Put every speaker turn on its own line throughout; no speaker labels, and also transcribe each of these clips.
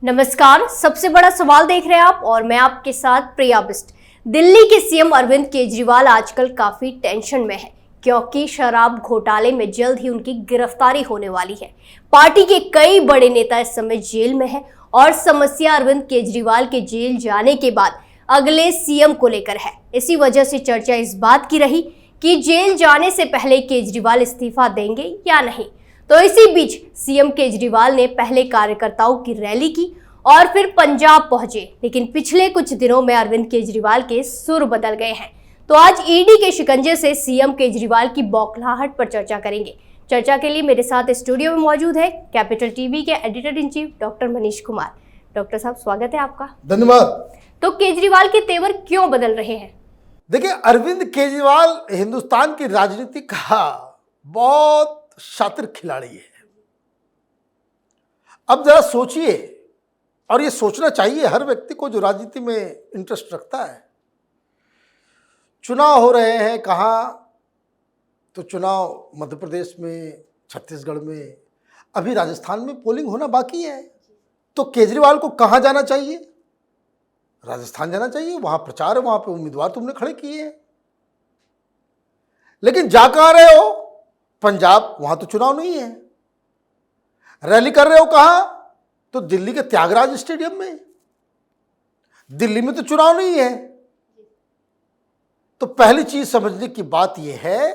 नमस्कार। सबसे बड़ा सवाल देख रहे हैं आप और मैं आपके साथ प्रिया बिस्ट। दिल्ली के सीएम अरविंद केजरीवाल आजकल काफी टेंशन में है क्योंकि शराब घोटाले में जल्द ही उनकी गिरफ्तारी होने वाली है। पार्टी के कई बड़े नेता इस समय जेल में हैं और समस्या अरविंद केजरीवाल के जेल जाने के बाद अगले सीएम को लेकर है। इसी वजह से चर्चा इस बात की रही कि जेल जाने से पहले केजरीवाल इस्तीफा देंगे या नहीं। तो इसी बीच सीएम केजरीवाल ने पहले कार्यकर्ताओं की रैली की और फिर पंजाब पहुंचे, लेकिन पिछले कुछ दिनों में अरविंद केजरीवाल के सुर बदल गए हैं। तो आज ईडी के शिकंजे से सीएम केजरीवाल की बौखलाहट पर चर्चा करेंगे। चर्चा के लिए मेरे साथ स्टूडियो में मौजूद है कैपिटल टीवी के editor in chief doctor Manish Kumar. Doctor साहब, स्वागत है आपका।
धन्यवाद।
तो केजरीवाल के तेवर क्यों बदल रहे हैं?
देखिए, अरविंद केजरीवाल हिंदुस्तान की राजनीति का बहुत शातिर खिलाड़ी है। अब जरा सोचिए, और ये सोचना चाहिए हर व्यक्ति को जो राजनीति में इंटरेस्ट रखता है। चुनाव हो रहे हैं कहाँ? तो चुनाव मध्य प्रदेश में, छत्तीसगढ़ में, अभी राजस्थान में पोलिंग होना बाकी है। तो केजरीवाल को कहाँ जाना चाहिए? राजस्थान जाना चाहिए। वहां प्रचार है, वहां पे उम्मीदवार तुमने खड़े किए हैं। लेकिन जा कहाँ रहे हो? पंजाब, वहां तो चुनाव नहीं है। रैली कर रहे हो कहां? तो दिल्ली के त्यागराज स्टेडियम में। दिल्ली में तो चुनाव नहीं है। तो पहली चीज समझने की बात यह है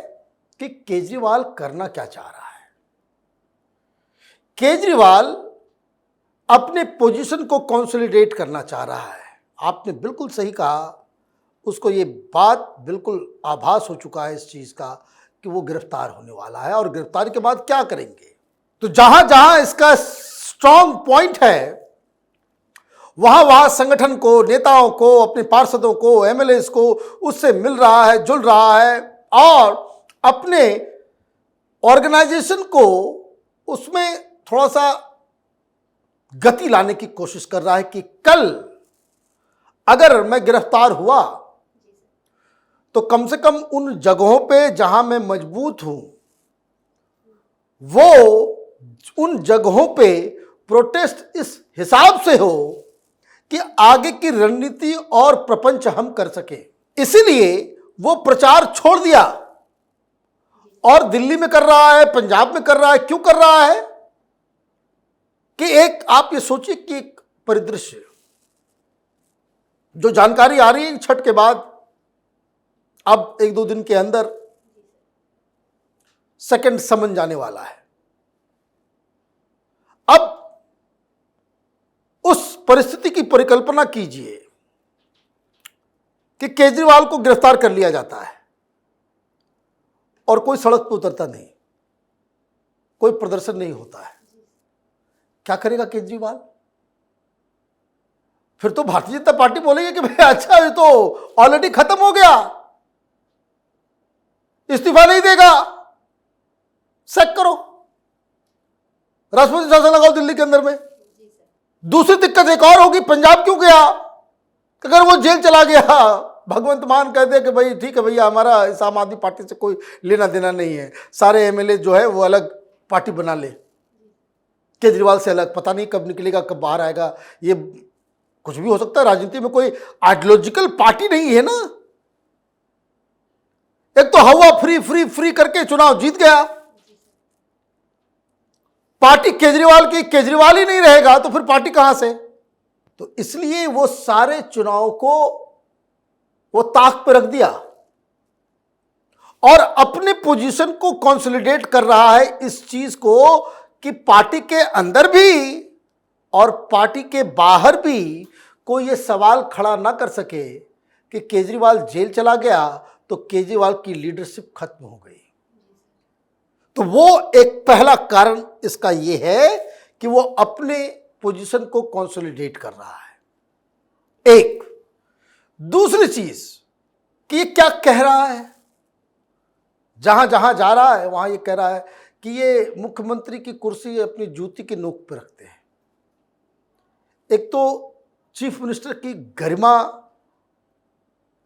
कि केजरीवाल करना क्या चाह रहा है। केजरीवाल अपने पोजीशन को कंसोलिडेट करना चाह रहा है। आपने बिल्कुल सही कहा। उसको ये बात बिल्कुल आभास हो चुका है इस चीज का कि वो गिरफ्तार होने वाला है और गिरफ्तारी के बाद क्या करेंगे। तो जहां जहां इसका स्ट्रांग पॉइंट है, वहां वहां संगठन को, नेताओं को, अपने पार्षदों को, एमएलएस को उससे मिल रहा है, जुल रहा है और अपने ऑर्गेनाइजेशन को उसमें थोड़ा सा गति लाने की कोशिश कर रहा है कि कल अगर मैं गिरफ्तार हुआ तो कम से कम उन जगहों पे जहां मैं मजबूत हूं, वो उन जगहों पे प्रोटेस्ट इस हिसाब से हो कि आगे की रणनीति और प्रपंच हम कर सके। इसीलिए वो प्रचार छोड़ दिया और दिल्ली में कर रहा है, पंजाब में कर रहा है। क्यों कर रहा है? कि एक आप ये सोचिए कि एक परिदृश्य जो जानकारी आ रही है छठ के बाद अब एक दो दिन के अंदर सेकंड समन जाने वाला है। अब उस परिस्थिति की परिकल्पना कीजिए कि केजरीवाल को गिरफ्तार कर लिया जाता है और कोई सड़क पर उतरता नहीं, कोई प्रदर्शन नहीं होता है। क्या करेगा केजरीवाल? फिर तो भारतीय जनता पार्टी बोलेगी कि भाई अच्छा, ये तो ऑलरेडी खत्म हो गया, इस्तीफा नहीं देगा, सेक करो, राष्ट्रपति शासन लगाओ दिल्ली के अंदर में। दूसरी दिक्कत एक और होगी, पंजाब क्यों गया? अगर वो जेल चला गया, भगवंत मान कहते कि भाई ठीक है भैया, हमारा इस आम आदमी पार्टी से कोई लेना देना नहीं है, सारे एमएलए जो है वो अलग पार्टी बना ले, केजरीवाल से अलग। पता नहीं कब निकलेगा, कब बाहर आएगा, ये कुछ भी हो सकता है। राजनीति में कोई आइडियोलॉजिकल पार्टी नहीं है ना। एक तो हवा फ्री फ्री फ्री करके चुनाव जीत गया, पार्टी केजरीवाल की, केजरीवाल ही नहीं रहेगा तो फिर पार्टी कहां से? तो इसलिए वो सारे चुनाव को वो ताक पर रख दिया और अपने पोजीशन को कंसोलिडेट कर रहा है इस चीज को कि पार्टी के अंदर भी और पार्टी के बाहर भी कोई ये सवाल खड़ा ना कर सके कि केजरीवाल जेल चला गया तो केजरीवाल की लीडरशिप खत्म हो गई। तो वो एक पहला कारण इसका ये है कि वो अपने पोजीशन को कंसोलिडेट कर रहा है। एक दूसरी चीज कि ये क्या कह रहा है, जहां जहां जा रहा है वहां ये कह रहा है कि ये मुख्यमंत्री की कुर्सी अपनी जूती की नोक पर रखते हैं। एक तो चीफ मिनिस्टर की गरिमा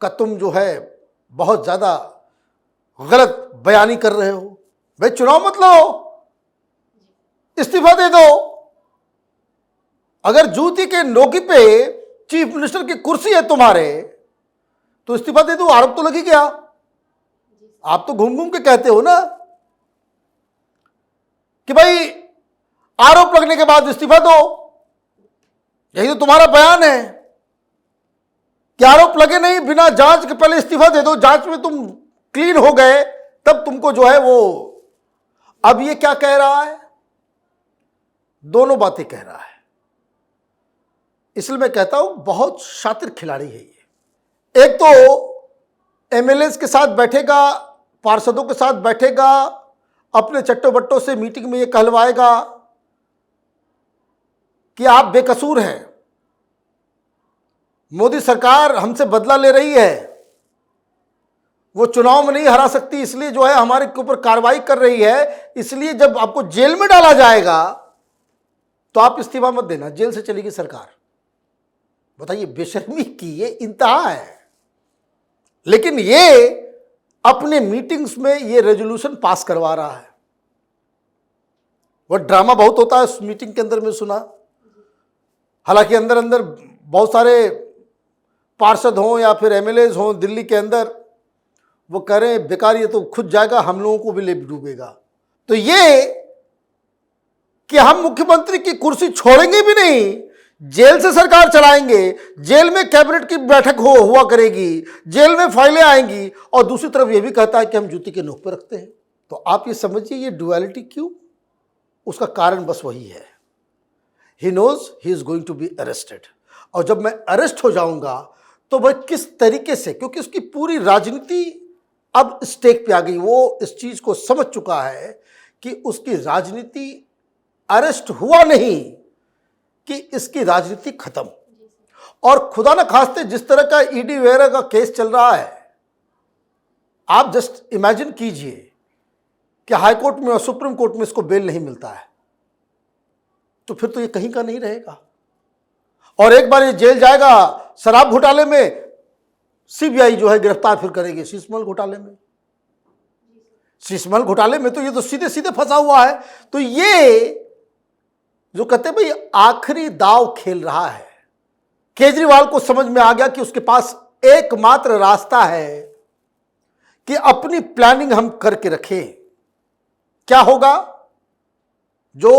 का तुम जो है बहुत ज्यादा गलत बयानी कर रहे हो। भाई चुनाव मत लो, इस्तीफा दे दो। अगर जूती के नोकी पे चीफ मिनिस्टर की कुर्सी है तुम्हारे तो इस्तीफा दे दो, आरोप तो लग ही गया। आप तो घूम घूम के कहते हो ना कि भाई आरोप लगने के बाद इस्तीफा दो, यही तो तुम्हारा बयान है कि आरोप लगे नहीं, बिना जांच के पहले इस्तीफा दे दो, जांच में तुम क्लीन हो गए तब तुमको जो है वो। अब ये क्या कह रहा है? दोनों बातें कह रहा है। इसलिए मैं कहता हूं बहुत शातिर खिलाड़ी है ये। एक तो एमएलएस के साथ बैठेगा, पार्षदों के साथ बैठेगा, अपने चट्टो बट्टों से मीटिंग में ये कहलवाएगा कि आप बेकसूर हैं, मोदी सरकार हमसे बदला ले रही है, वो चुनाव में नहीं हरा सकती इसलिए जो है हमारे के ऊपर कार्रवाई कर रही है, इसलिए जब आपको जेल में डाला जाएगा तो आप इस्तीफा मत देना, जेल से चलेगी सरकार। बताइए, बेशर्मी की ये इंतहा है। लेकिन ये अपने मीटिंग्स में ये रेजोल्यूशन पास करवा रहा है। वो ड्रामा बहुत होता है उस मीटिंग के अंदर में सुना। हालांकि अंदर अंदर बहुत सारे पार्षद हों या फिर एमएलएज हों दिल्ली के अंदर, वो कह रहे हैं बेकार, ये तो खुद जाएगा, हम लोगों को भी ले डूबेगा। तो ये कि हम मुख्यमंत्री की कुर्सी छोड़ेंगे भी नहीं, जेल से सरकार चलाएंगे, जेल में कैबिनेट की बैठक हुआ करेगी, जेल में फाइलें आएंगी, और दूसरी तरफ ये भी कहता है कि हम जूती के नोक पर रखते हैं। तो आप ये समझिए ये डुअलिटी क्यों? उसका कारण बस वही है, he knows he is going to be arrested. और जब मैं अरेस्ट हो जाऊंगा तो वह किस तरीके से, क्योंकि उसकी पूरी राजनीति अब स्टेक पे आ गई, वो इस चीज को समझ चुका है कि उसकी राजनीति अरेस्ट हुआ नहीं कि इसकी राजनीति खत्म। और खुदा न खास्ते जिस तरह का ईडी वगैरह का केस चल रहा है, आप जस्ट इमेजिन कीजिए कि हाई कोर्ट में और सुप्रीम कोर्ट में इसको बेल नहीं मिलता है, तो फिर तो ये कहीं का नहीं रहेगा। और एक बार ये जेल जाएगा शराब घोटाले में, सीबीआई जो है गिरफ्तार फिर करेगी शीशमहल घोटाले में। शीशमहल घोटाले में तो ये तो सीधे सीधे फंसा हुआ है। तो ये जो कहते हैं भाई आखिरी दाव खेल रहा है। केजरीवाल को समझ में आ गया कि उसके पास एकमात्र रास्ता है कि अपनी प्लानिंग हम करके रखें। क्या होगा? जो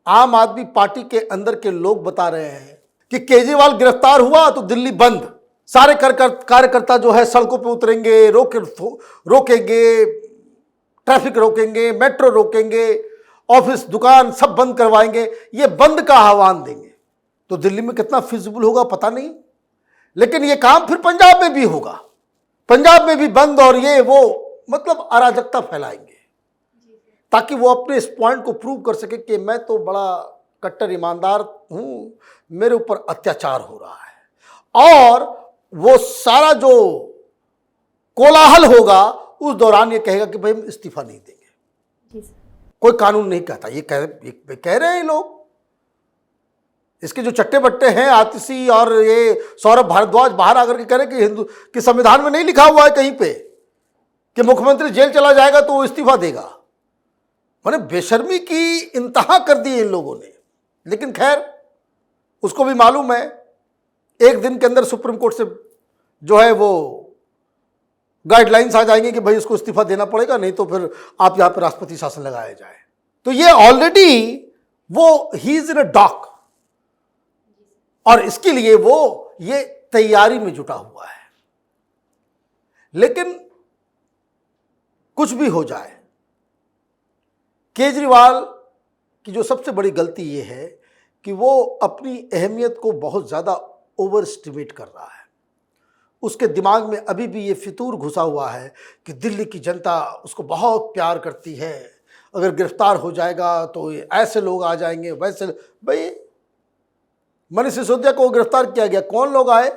आम आदमी पार्टी के अंदर के लोग बता रहे हैं कि केजरीवाल गिरफ्तार हुआ तो दिल्ली बंद, सारे कार्यकर्ता जो है सड़कों पे उतरेंगे, रोकेंगे, ट्रैफिक रोकेंगे, मेट्रो रोकेंगे, ऑफिस दुकान सब बंद करवाएंगे, ये बंद का आह्वान देंगे। तो दिल्ली में कितना फिजिबल होगा पता नहीं, लेकिन ये काम फिर पंजाब में भी होगा, पंजाब में भी बंद, और ये वो मतलब अराजकता फैलाएंगे ताकि वो अपने इस पॉइंट को प्रूव कर सके कि मैं तो बड़ा कट्टर ईमानदार हूं, मेरे ऊपर अत्याचार हो रहा है। और वो सारा जो कोलाहल होगा उस दौरान ये कहेगा कि भाई हम इस्तीफा नहीं देंगे। कोई कानून नहीं कहता, ये कह रहे हैं लोग। इसके जो चट्टे बट्टे हैं आतिशी और ये सौरभ भारद्वाज बाहर आकर के कह रहे कि हिंदू कि संविधान में नहीं लिखा हुआ है कहीं पे कि मुख्यमंत्री जेल चला जाएगा तो वो इस्तीफा देगा। माने बेशर्मी की इंतहा कर दी इन लोगों ने। लेकिन खैर उसको भी मालूम है एक दिन के अंदर सुप्रीम कोर्ट से जो है वो गाइडलाइंस आ जाएंगे कि भाई इसको इस्तीफा देना पड़ेगा, नहीं तो फिर आप यहां पर राष्ट्रपति शासन लगाया जाए। तो ये ऑलरेडी वो he is in a dock, और इसके लिए वो ये तैयारी में जुटा हुआ है। लेकिन कुछ भी हो जाए, केजरीवाल की जो सबसे बड़ी गलती ये है कि वो अपनी अहमियत को बहुत ज़्यादा ओवर एस्टिमेट कर रहा है। उसके दिमाग में अभी भी ये फितूर घुसा हुआ है कि दिल्ली की जनता उसको बहुत प्यार करती है, अगर गिरफ्तार हो जाएगा तो ऐसे लोग आ जाएंगे वैसे। भाई मनीष सिसोदिया को गिरफ्तार किया गया, कौन लोग आए?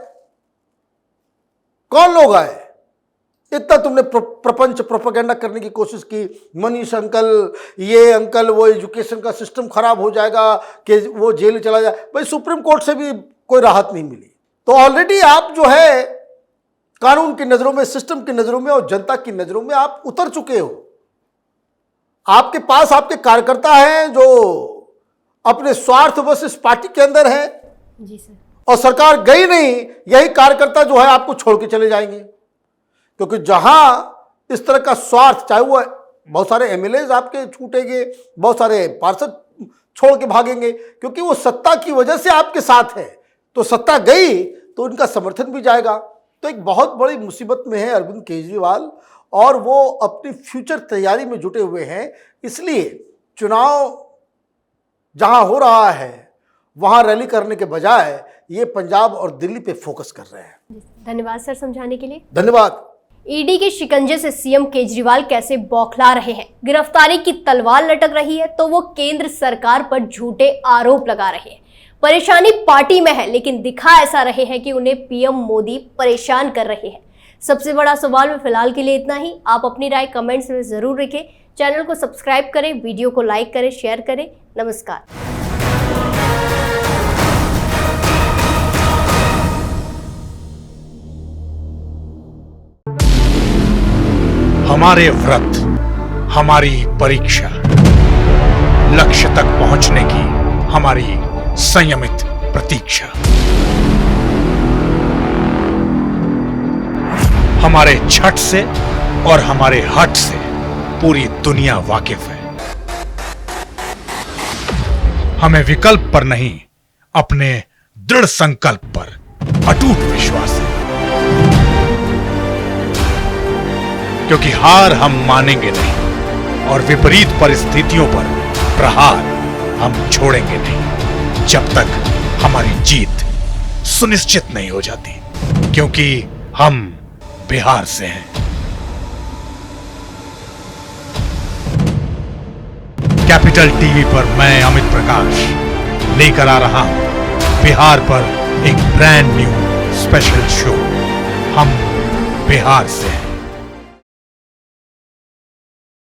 कौन लोग आए? इतना तुमने प्रपंच प्रोपेगेंडा करने की कोशिश की, मनीष अंकल, ये अंकल, वो एजुकेशन का सिस्टम खराब हो जाएगा कि वो जेल चला जाए। भाई सुप्रीम कोर्ट से भी कोई राहत नहीं मिली। तो ऑलरेडी आप जो है कानून की नजरों में, सिस्टम की नजरों में और जनता की नजरों में आप उतर चुके हो। आपके पास आपके कार्यकर्ता हैं जो अपने स्वार्थ बस इस पार्टी के अंदर है
जी सर।
और सरकार गई नहीं, यही कार्यकर्ता जो है आपको छोड़ के चले जाएंगे। क्योंकि जहां इस तरह का स्वार्थ, चाहे वो बहुत सारे एमएलए आपके छूटेंगे, बहुत सारे पार्षद छोड़ के भागेंगे, क्योंकि वो सत्ता की वजह से आपके साथ है। तो सत्ता गई तो उनका समर्थन भी जाएगा। तो एक बहुत बड़ी मुसीबत में है अरविंद केजरीवाल और वो अपनी फ्यूचर तैयारी में जुटे हुए हैं। इसलिए चुनाव जहां हो रहा है वहां रैली करने के बजाय ये पंजाब और दिल्ली पे फोकस कर रहे हैं।
धन्यवाद सर समझाने के लिए।
धन्यवाद।
ईडी के शिकंजे से सीएम केजरीवाल कैसे बौखला रहे हैं, गिरफ्तारी की तलवार लटक रही है तो वो केंद्र सरकार पर झूठे आरोप लगा रहे हैं। परेशानी पार्टी में है, लेकिन दिखा ऐसा रहे हैं कि उन्हें पीएम मोदी परेशान कर रहे हैं। सबसे बड़ा सवाल में फिलहाल के लिए इतना ही। आप अपनी राय कमेंट्स में जरूर लिखें। चैनल को सब्सक्राइब करें, वीडियो को लाइक करें, शेयर करें। नमस्कार।
हमारे व्रत, हमारी परीक्षा, लक्ष्य तक पहुंचने की हमारी संयमित प्रतीक्षा। हमारे छठ से और हमारे हठ से पूरी दुनिया वाकिफ है। हमें विकल्प पर नहीं, अपने दृढ़ संकल्प पर अटूट विश्वास है। क्योंकि हार हम मानेंगे नहीं और विपरीत परिस्थितियों पर प्रहार हम छोड़ेंगे नहीं, जब तक हमारी जीत सुनिश्चित नहीं हो जाती। क्योंकि हम बिहार से हैं। कैपिटल टीवी पर मैं अमित प्रकाश लेकर आ रहा हूं बिहार पर एक ब्रांड न्यू स्पेशल शो। हम बिहार से हैं।